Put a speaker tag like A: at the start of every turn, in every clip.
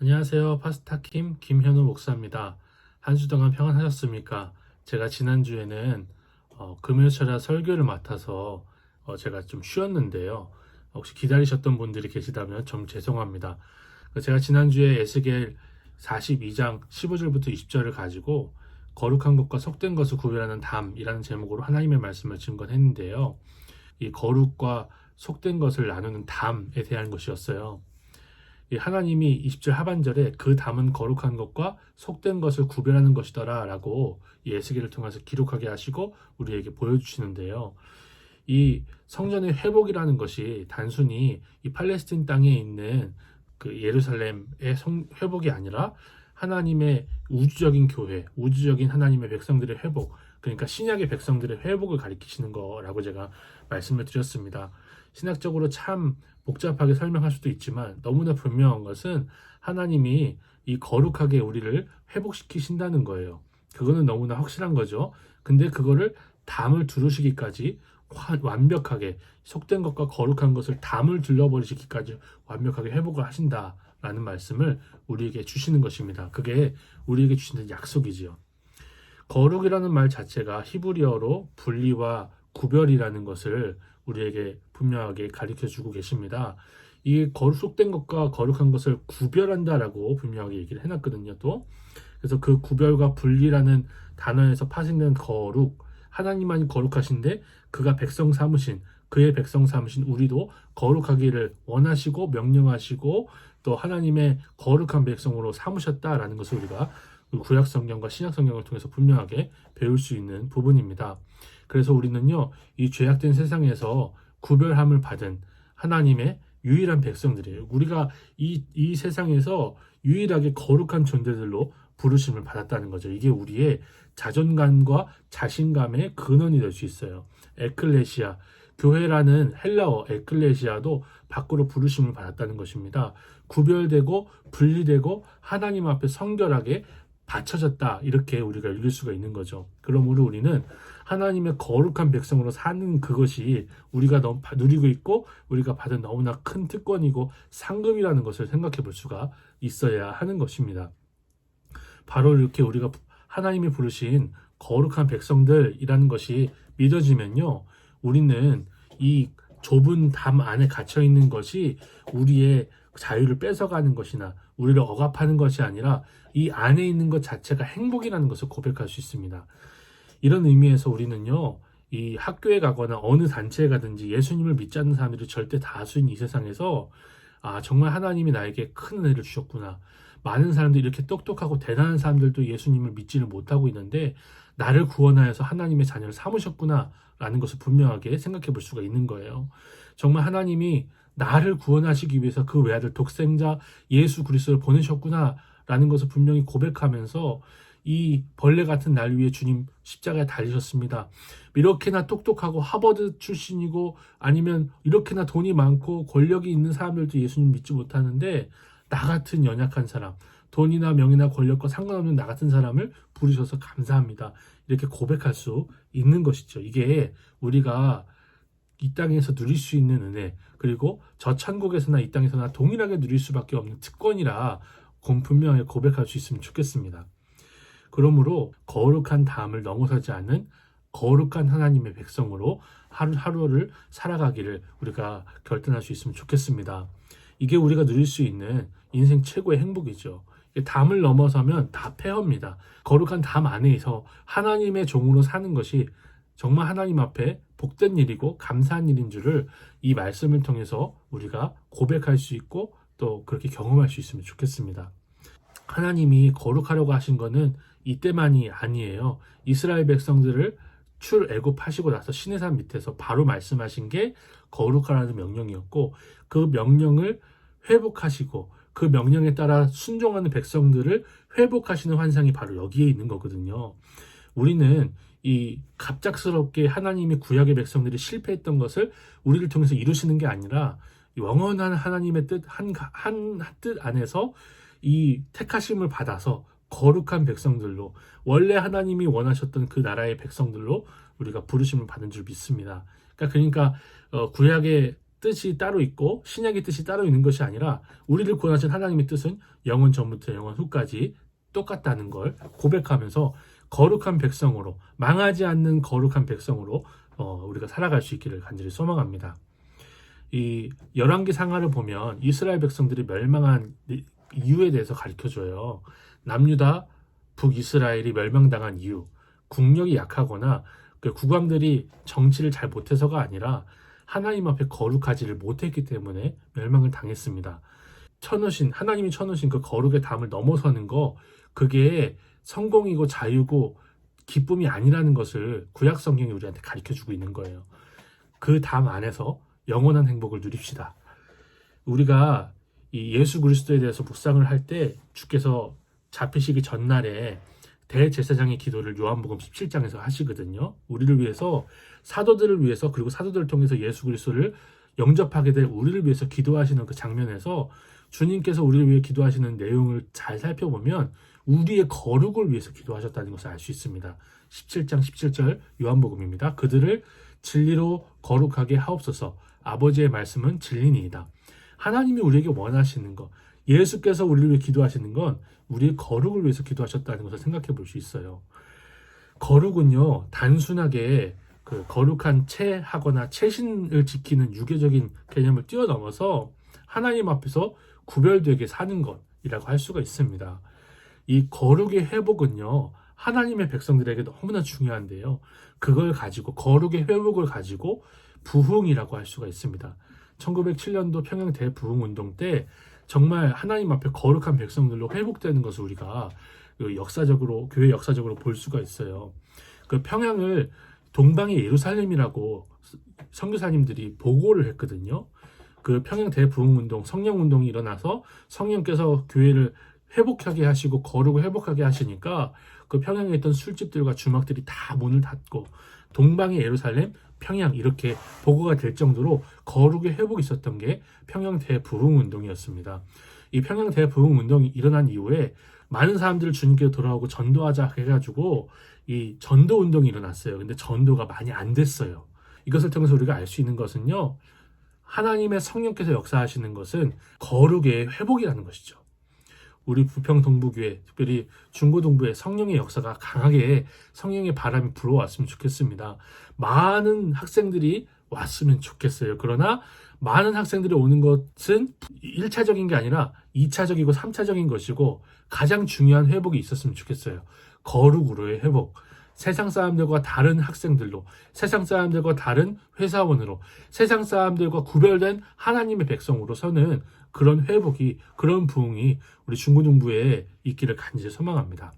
A: 안녕하세요. 파스타킴 김현우 목사입니다. 한 주 동안 평안하셨습니까? 제가 지난주에는 금요일철야 설교를 맡아서 제가 좀 쉬었는데요. 혹시 기다리셨던 분들이 계시다면 좀 죄송합니다. 제가 지난주에 에스겔 42장 15절부터 20절을 가지고 거룩한 것과 속된 것을 구별하는 담이라는 제목으로 하나님의 말씀을 증거했는데요. 이 거룩과 속된 것을 나누는 담에 대한 것이었어요. 하나님이 20절 하반절에 그 담은 거룩한 것과 속된 것을 구별하는 것이더라 라고 에스겔을 통해서 기록하게 하시고 우리에게 보여주시는데요. 이 성전의 회복이라는 것이 단순히 이 팔레스틴 땅에 있는 그 예루살렘의 회복이 아니라 하나님의 우주적인 교회, 우주적인 하나님의 백성들의 회복, 그러니까 신약의 백성들의 회복을 가리키시는 거라고 제가 말씀을 드렸습니다. 신학적으로 참 복잡하게 설명할 수도 있지만 너무나 분명한 것은 하나님이 이 거룩하게 우리를 회복시키신다는 거예요. 그거는 너무나 확실한 거죠. 근데 그거를 담을 두르시기까지 완벽하게 속된 것과 거룩한 것을 담을 둘러버리시기까지 완벽하게 회복을 하신다라는 말씀을 우리에게 주시는 것입니다. 그게 우리에게 주시는 약속이지요. 거룩이라는 말 자체가 히브리어로 분리와 구별이라는 것을 우리에게 분명하게 가르쳐 주고 계십니다. 이 속된 것과 거룩한 것을 구별한다라고 분명하게 얘기를 해놨거든요. 또 그래서 그 구별과 분리라는 단어에서 파생된 거룩, 하나님만이 거룩하신데 그가 백성 삼으신 그의 백성 삼으신 우리도 거룩하기를 원하시고 명령하시고 또 하나님의 거룩한 백성으로 삼으셨다라는 것을 우리가 구약 성경과 신약 성경을 통해서 분명하게 배울 수 있는 부분입니다. 그래서 우리는요, 이 죄악된 세상에서 구별함을 받은 하나님의 유일한 백성들이에요. 우리가 이 세상에서 유일하게 거룩한 존재들로 부르심을 받았다는 거죠. 이게 우리의 자존감과 자신감의 근원이 될 수 있어요. 에클레시아, 교회라는 헬라어 에클레시아도 밖으로 부르심을 받았다는 것입니다. 구별되고 분리되고 하나님 앞에 성결하게 바쳐졌다, 이렇게 우리가 읽을 수가 있는 거죠. 그러므로 우리는 하나님의 거룩한 백성으로 사는 그것이 우리가 누리고 있고 우리가 받은 너무나 큰 특권이고 상급이라는 것을 생각해 볼 수가 있어야 하는 것입니다. 바로 이렇게 우리가 하나님이 부르신 거룩한 백성들이라는 것이 믿어지면요, 우리는 이 좁은 담 안에 갇혀 있는 것이 우리의 자유를 뺏어가는 것이나 우리를 억압하는 것이 아니라 이 안에 있는 것 자체가 행복이라는 것을 고백할 수 있습니다. 이런 의미에서 우리는요, 이 학교에 가거나 어느 단체에 가든지 예수님을 믿지 않는 사람들이 절대 다수인 이 세상에서 정말 하나님이 나에게 큰 은혜를 주셨구나. 많은 사람들이 이렇게 똑똑하고 대단한 사람들도 예수님을 믿지를 못하고 있는데 나를 구원하여서 하나님의 자녀를 삼으셨구나 라는 것을 분명하게 생각해 볼 수가 있는 거예요. 정말 하나님이 나를 구원하시기 위해서 그 외아들 독생자 예수 그리스도를 보내셨구나 라는 것을 분명히 고백하면서 이 벌레 같은 날 위에 주님 십자가에 달리셨습니다. 이렇게나 똑똑하고 하버드 출신이고 아니면 이렇게나 돈이 많고 권력이 있는 사람들도 예수님 믿지 못하는데 나 같은 연약한 사람, 돈이나 명예나 권력과 상관없는 나 같은 사람을 부르셔서 감사합니다. 이렇게 고백할 수 있는 것이죠. 이게 우리가 이 땅에서 누릴 수 있는 은혜, 그리고 저 천국에서나 이 땅에서나 동일하게 누릴 수밖에 없는 특권이라 분명하게 고백할 수 있으면 좋겠습니다. 그러므로 거룩한 담을 넘어서지 않는 거룩한 하나님의 백성으로 하루하루를 살아가기를 우리가 결단할 수 있으면 좋겠습니다. 이게 우리가 누릴 수 있는 인생 최고의 행복이죠. 담을 넘어서면 다 폐허입니다. 거룩한 담 안에서 하나님의 종으로 사는 것이 정말 하나님 앞에 복된 일이고 감사한 일인 줄을 이 말씀을 통해서 우리가 고백할 수 있고 또 그렇게 경험할 수 있으면 좋겠습니다. 하나님이 거룩하려고 하신 것은 이때만이 아니에요. 이스라엘 백성들을 출애굽하시고 나서 시내산 밑에서 바로 말씀하신 게 거룩하라는 명령이었고 그 명령을 회복하시고 그 명령에 따라 순종하는 백성들을 회복하시는 환상이 바로 여기에 있는 거거든요. 우리는 이 갑작스럽게 하나님이 구약의 백성들이 실패했던 것을 우리를 통해서 이루시는 게 아니라 영원한 하나님의 뜻, 한 뜻 안에서 이 택하심을 받아서 거룩한 백성들로 원래 하나님이 원하셨던 그 나라의 백성들로 우리가 부르심을 받은 줄 믿습니다. 그러니까 구약의 뜻이 따로 있고 신약의 뜻이 따로 있는 것이 아니라 우리를 구원하신 하나님의 뜻은 영원 전부터 영원 후까지 똑같다는 걸 고백하면서 거룩한 백성으로, 망하지 않는 거룩한 백성으로 우리가 살아갈 수 있기를 간절히 소망합니다. 이 열왕기 상하를 보면 이스라엘 백성들이 멸망한 이유에 대해서 가르쳐줘요. 남유다 북이스라엘이 멸망당한 이유, 국력이 약하거나 그 국왕들이 정치를 잘 못해서가 아니라 하나님 앞에 거룩하지를 못했기 때문에 멸망을 당했습니다. 하나님이 쳐놓으신 그 거룩의 담을 넘어서는 거, 그게 성공이고 자유고 기쁨이 아니라는 것을 구약 성경이 우리한테 가르쳐주고 있는 거예요. 그 담 안에서 영원한 행복을 누립시다. 우리가 이 예수 그리스도에 대해서 묵상을 할 때 주께서 잡히시기 전날에 대제사장의 기도를 요한복음 17장에서 하시거든요. 우리를 위해서, 사도들을 위해서, 그리고 사도들을 통해서 예수 그리스도를 영접하게 될 우리를 위해서 기도하시는 그 장면에서 주님께서 우리를 위해 기도하시는 내용을 잘 살펴보면 우리의 거룩을 위해서 기도하셨다는 것을 알 수 있습니다. 17장 17절 요한복음입니다. 그들을 진리로 거룩하게 하옵소서. 아버지의 말씀은 진리니이다. 하나님이 우리에게 원하시는 것, 예수께서 우리를 위해 기도하시는 건 우리의 거룩을 위해서 기도하셨다는 것을 생각해 볼 수 있어요. 거룩은요, 단순하게 그 거룩한 체하거나 체신을 지키는 유교적인 개념을 뛰어넘어서 하나님 앞에서 구별되게 사는 것이라고 할 수가 있습니다. 이 거룩의 회복은요, 하나님의 백성들에게 너무나 중요한데요. 그걸 가지고, 거룩의 회복을 가지고 부흥이라고 할 수가 있습니다. 1907년도 평양 대부흥운동 때 정말 하나님 앞에 거룩한 백성들로 회복되는 것을 우리가 역사적으로, 교회 역사적으로 볼 수가 있어요. 그 평양을 동방의 예루살렘이라고 선교사님들이 보고를 했거든요. 그 평양 대부흥운동, 성령운동이 일어나서 성령께서 교회를 회복하게 하시고 거룩을 회복하게 하시니까 그 평양에 있던 술집들과 주막들이 다 문을 닫고 동방의 예루살렘, 평양 이렇게 보고가 될 정도로 거룩의 회복이 있었던 게 평양 대부흥운동이었습니다. 이 평양 대부흥운동이 일어난 이후에 많은 사람들을 주님께로 돌아오고 전도하자 해가지고 이 전도운동이 일어났어요. 근데 전도가 많이 안 됐어요. 이것을 통해서 우리가 알 수 있는 것은요, 하나님의 성령께서 역사하시는 것은 거룩의 회복이라는 것이죠. 우리 부평동부교회, 특별히 중고동부에 성령의 역사가 강하게, 성령의 바람이 불어왔으면 좋겠습니다. 많은 학생들이 왔으면 좋겠어요. 그러나 많은 학생들이 오는 것은 1차적인 게 아니라 2차적이고 3차적인 것이고, 가장 중요한 회복이 있었으면 좋겠어요. 거룩으로의 회복. 세상 사람들과 다른 학생들로, 세상 사람들과 다른 회사원으로, 세상 사람들과 구별된 하나님의 백성으로서는 그런 회복이, 그런 부흥이 우리 중고등부에 있기를 간절히 소망합니다.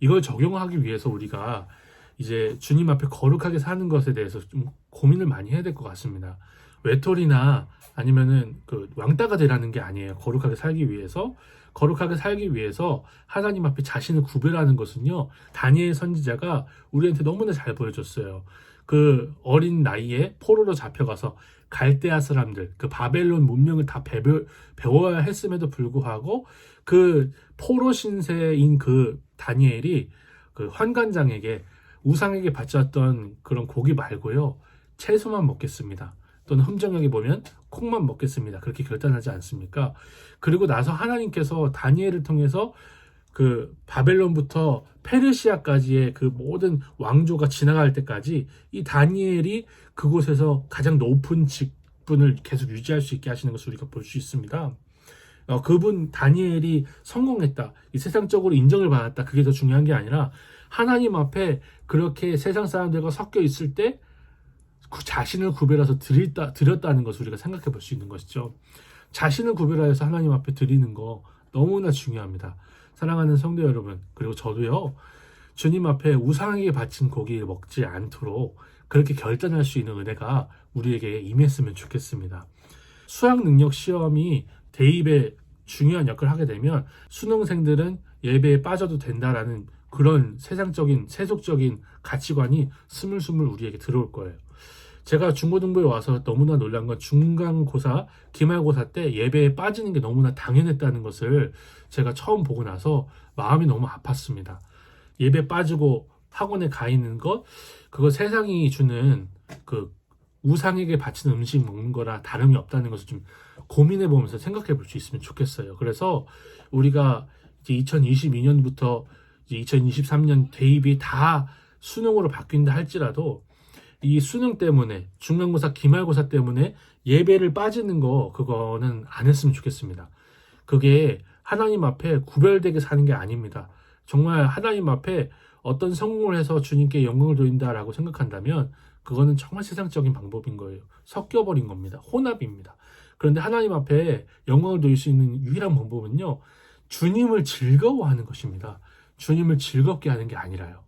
A: 이걸 적용하기 위해서 우리가 이제 주님 앞에 거룩하게 사는 것에 대해서 좀 고민을 많이 해야 될 것 같습니다. 외톨이나 아니면은 그 왕따가 되라는 게 아니에요. 거룩하게 살기 위해서. 거룩하게 살기 위해서 하나님 앞에 자신을 구별하는 것은요, 다니엘 선지자가 우리한테 너무나 잘 보여줬어요. 그 어린 나이에 포로로 잡혀가서 갈대아 사람들, 그 바벨론 문명을 다 배워야 했음에도 불구하고 그 포로 신세인 그 다니엘이 그 환관장에게, 우상에게 바쳤던 그런 고기 말고요, 채소만 먹겠습니다. 또는 흠정역에 보면 콩만 먹겠습니다. 그렇게 결단하지 않습니까? 그리고 나서 하나님께서 다니엘을 통해서 그 바벨론부터 페르시아까지의 그 모든 왕조가 지나갈 때까지 이 다니엘이 그곳에서 가장 높은 직분을 계속 유지할 수 있게 하시는 것을 우리가 볼 수 있습니다. 그분 다니엘이 성공했다, 이 세상적으로 인정을 받았다, 그게 더 중요한 게 아니라 하나님 앞에 그렇게 세상 사람들과 섞여 있을 때 그 자신을 구별해서 드렸다는 것을 우리가 생각해 볼 수 있는 것이죠. 자신을 구별하여서 하나님 앞에 드리는 거 너무나 중요합니다. 사랑하는 성도 여러분, 그리고 저도요, 주님 앞에 우상에게 바친 고기를 먹지 않도록 그렇게 결단할 수 있는 은혜가 우리에게 임했으면 좋겠습니다. 수학 능력 시험이 대입에 중요한 역할을 하게 되면 수능생들은 예배에 빠져도 된다라는 그런 세상적인, 세속적인 가치관이 스물스물 우리에게 들어올 거예요. 제가 중고등부에 와서 너무나 놀란 건 중간고사, 기말고사 때 예배에 빠지는 게 너무나 당연했다는 것을 제가 처음 보고 나서 마음이 너무 아팠습니다. 예배 빠지고 학원에 가 있는 것, 그거 세상이 주는 그 우상에게 바치는 음식 먹는 거라 다름이 없다는 것을 좀 고민해 보면서 생각해 볼 수 있으면 좋겠어요. 그래서 우리가 이제 2022년부터 이제 2023년 대입이 다 수능으로 바뀐다 할지라도 이 수능 때문에 중간고사, 기말고사 때문에 예배를 빠지는 거 그거는 안 했으면 좋겠습니다. 그게 하나님 앞에 구별되게 사는 게 아닙니다. 정말 하나님 앞에 어떤 성공을 해서 주님께 영광을 돌린다라고 생각한다면 그거는 정말 세상적인 방법인 거예요. 섞여버린 겁니다. 혼합입니다. 그런데 하나님 앞에 영광을 돌릴 수 있는 유일한 방법은요. 주님을 즐거워하는 것입니다. 주님을 즐겁게 하는 게 아니라요.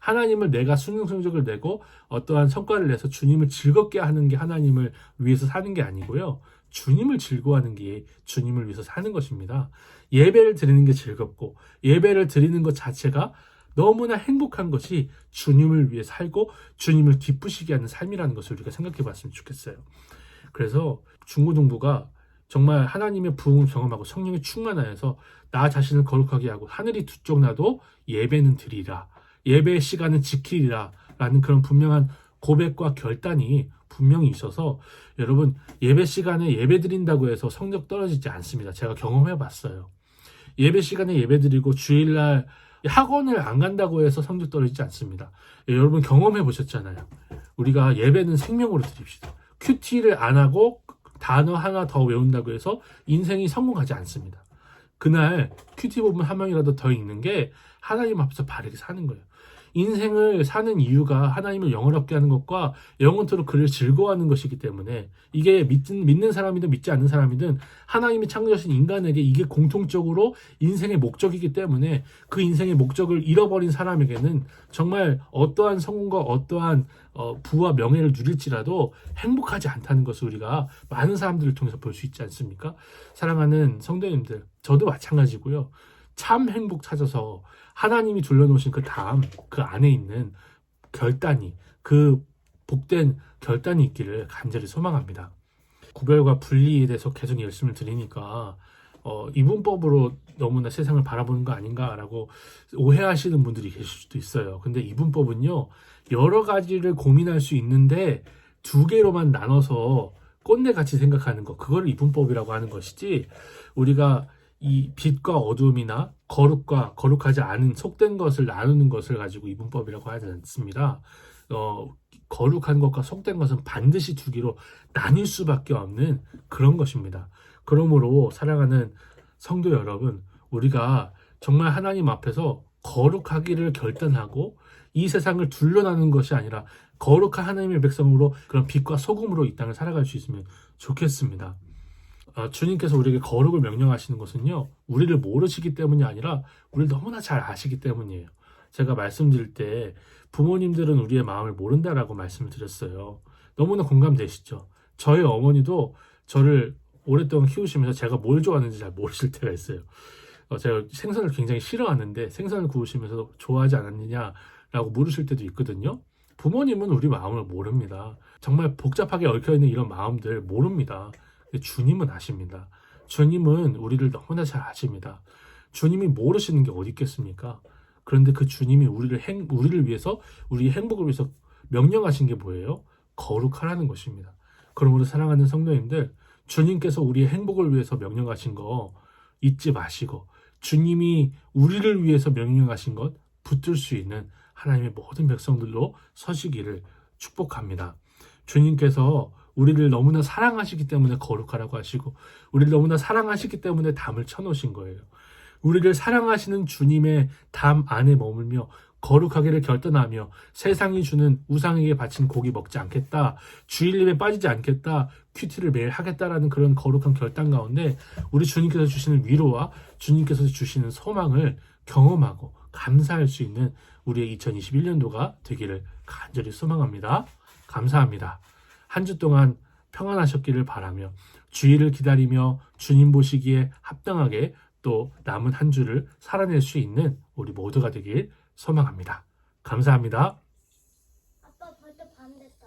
A: 하나님을 내가 수능 성적을 내고 어떠한 성과를 내서 주님을 즐겁게 하는 게 하나님을 위해서 사는 게 아니고요. 주님을 즐거워하는 게 주님을 위해서 사는 것입니다. 예배를 드리는 게 즐겁고 예배를 드리는 것 자체가 너무나 행복한 것이 주님을 위해 살고 주님을 기쁘시게 하는 삶이라는 것을 우리가 생각해 봤으면 좋겠어요. 그래서 중고등부가 정말 하나님의 부흥을 경험하고 성령의 충만하여서 나 자신을 거룩하게 하고 하늘이 두 쪽 나도 예배는 드리라. 예배의 시간은 지키리라. 라는 그런 분명한 고백과 결단이 분명히 있어서 여러분 예배 시간에 예배 드린다고 해서 성적 떨어지지 않습니다. 제가 경험해 봤어요. 예배 시간에 예배 드리고 주일날 학원을 안 간다고 해서 성적 떨어지지 않습니다. 여러분 경험해 보셨잖아요. 우리가 예배는 생명으로 드립시다. 큐티를 안 하고 단어 하나 더 외운다고 해서 인생이 성공하지 않습니다. 그날 큐티 부분 한 명이라도 더 읽는 게 하나님 앞에서 바르게 사는 거예요. 인생을 사는 이유가 하나님을 영원롭게 하는 것과 영원토록 그를 즐거워하는 것이기 때문에 이게 믿는 사람이든 믿지 않는 사람이든 하나님이 창조하신 인간에게 이게 공통적으로 인생의 목적이기 때문에 그 인생의 목적을 잃어버린 사람에게는 정말 어떠한 성공과 어떠한 부와 명예를 누릴지라도 행복하지 않다는 것을 우리가 많은 사람들을 통해서 볼 수 있지 않습니까? 사랑하는 성도님들, 저도 마찬가지고요. 참 행복 찾아서 하나님이 둘러놓으신 그 다음 그 안에 있는 결단이 그 복된 결단이 있기를 간절히 소망합니다. 구별과 분리에 대해서 계속 말씀을 드리니까 이분법으로 너무나 세상을 바라보는 거 아닌가라고 오해하시는 분들이 계실 수도 있어요. 근데 이분법은요 여러 가지를 고민할 수 있는데 두 개로만 나눠서 꼰대같이 생각하는 거 그걸 이분법이라고 하는 것이지 우리가 이 빛과 어둠이나 거룩과 거룩하지 않은 속된 것을 나누는 것을 가지고 이분법이라고 하지 않습니다. 거룩한 것과 속된 것은 반드시 두 개로 나뉠 수밖에 없는 그런 것입니다. 그러므로 사랑하는 성도 여러분, 우리가 정말 하나님 앞에서 거룩하기를 결단하고 이 세상을 둘러나는 것이 아니라 거룩한 하나님의 백성으로 그런 빛과 소금으로 이 땅을 살아갈 수 있으면 좋겠습니다. 주님께서 우리에게 거룩을 명령하시는 것은요 우리를 모르시기 때문이 아니라 우리를 너무나 잘 아시기 때문이에요. 제가 말씀드릴 때 부모님들은 우리의 마음을 모른다라고 말씀을 드렸어요. 너무나 공감되시죠? 저희 어머니도 저를 오랫동안 키우시면서 제가 뭘 좋아하는지 잘 모르실 때가 있어요. 제가 생선을 굉장히 싫어하는데 생선을 구우시면서 좋아하지 않았느냐라고 물으실 때도 있거든요. 부모님은 우리 마음을 모릅니다. 정말 복잡하게 얽혀있는 이런 마음들 모릅니다. 주님은 아십니다. 주님은 우리를 너무나 잘 아십니다. 주님이 모르시는 게 어디 있겠습니까? 그런데 그 주님이 우리를 위해서 우리의 행복을 위해서 명령하신 게 뭐예요? 거룩하라는 것입니다. 그러므로 사랑하는 성도님들 주님께서 우리의 행복을 위해서 명령하신 거 잊지 마시고 주님이 우리를 위해서 명령하신 것 붙들 수 있는 하나님의 모든 백성들로 서시기를 축복합니다. 주님께서 우리를 너무나 사랑하시기 때문에 거룩하라고 하시고 우리를 너무나 사랑하시기 때문에 담을 쳐놓으신 거예요. 우리를 사랑하시는 주님의 담 안에 머물며 거룩하기를 결단하며 세상이 주는 우상에게 바친 고기 먹지 않겠다. 주일임에 빠지지 않겠다. 큐티를 매일 하겠다라는 그런 거룩한 결단 가운데 우리 주님께서 주시는 위로와 주님께서 주시는 소망을 경험하고 감사할 수 있는 우리의 2021년도가 되기를 간절히 소망합니다. 감사합니다. 한 주 동안 평안하셨기를 바라며 주일을 기다리며 주님 보시기에 합당하게 또 남은 한 주를 살아낼 수 있는 우리 모두가 되길 소망합니다. 감사합니다.